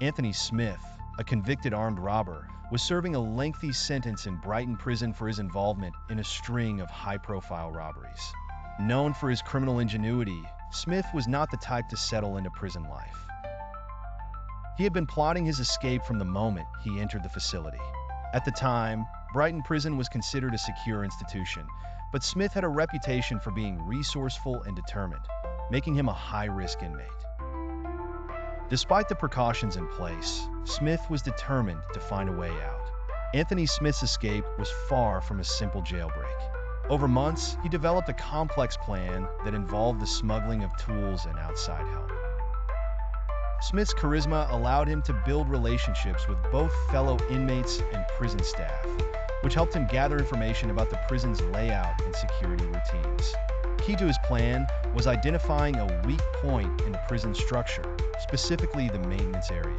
Anthony Smith, a convicted armed robber, was serving a lengthy sentence in Brighton prison for his involvement in a string of high-profile robberies. Known for his criminal ingenuity, Smith was not the type to settle into prison life. He had been plotting his escape from the moment he entered the facility. At the time, Brighton Prison was considered a secure institution, but Smith had a reputation for being resourceful and determined, making him a high-risk inmate. Despite the precautions in place, Smith was determined to find a way out. Anthony Smith's escape was far from a simple jailbreak. Over months, he developed a complex plan that involved the smuggling of tools and outside help. Smith's charisma allowed him to build relationships with both fellow inmates and prison staff, which helped him gather information about the prison's layout and security routines. Key to his plan was identifying a weak point in the prison structure, specifically the maintenance area.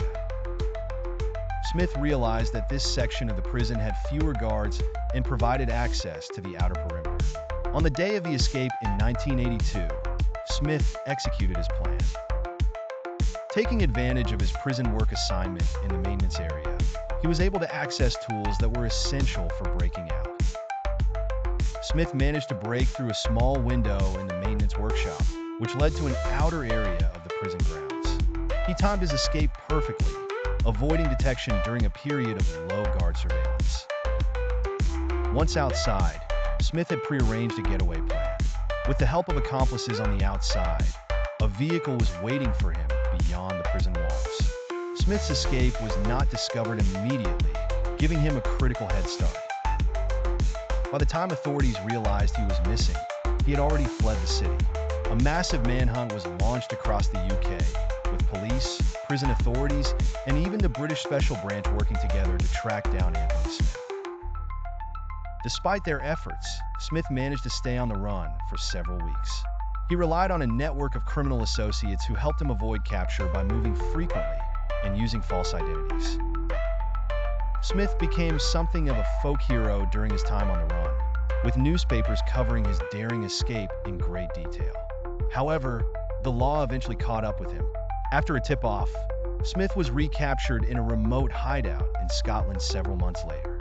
Smith realized that this section of the prison had fewer guards and provided access to the outer perimeter. On the day of the escape in 1982, Smith executed his plan. Taking advantage of his prison work assignment in the maintenance area, he was able to access tools that were essential for breaking out. Smith managed to break through a small window in the maintenance workshop, which led to an outer area of the prison grounds. He timed his escape perfectly, avoiding detection during a period of low guard surveillance. Once outside, Smith had prearranged a getaway plan. With the help of accomplices on the outside, a vehicle was waiting for him beyond the prison walls. Smith's escape was not discovered immediately, giving him a critical head start. By the time authorities realized he was missing, he had already fled the city. A massive manhunt was launched across the UK, with police, prison authorities, and even the British Special Branch working together to track down Anthony Smith. Despite their efforts, Smith managed to stay on the run for several weeks. He relied on a network of criminal associates who helped him avoid capture by moving frequently and using false identities. Smith became something of a folk hero during his time on the run, with newspapers covering his daring escape in great detail. However, the law eventually caught up with him. After a tip-off, Smith was recaptured in a remote hideout in Scotland several months later.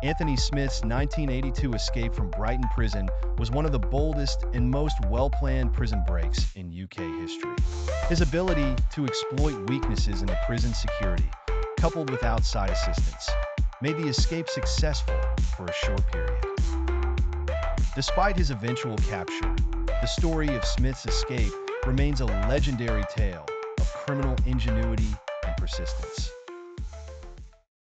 Anthony Smith's 1982 escape from Brighton Prison was one of the boldest and most well-planned prison breaks in UK history. His ability to exploit weaknesses in the prison security, coupled with outside assistance, made the escape successful for a short period. Despite his eventual capture, the story of Smith's escape remains a legendary tale of criminal ingenuity and persistence.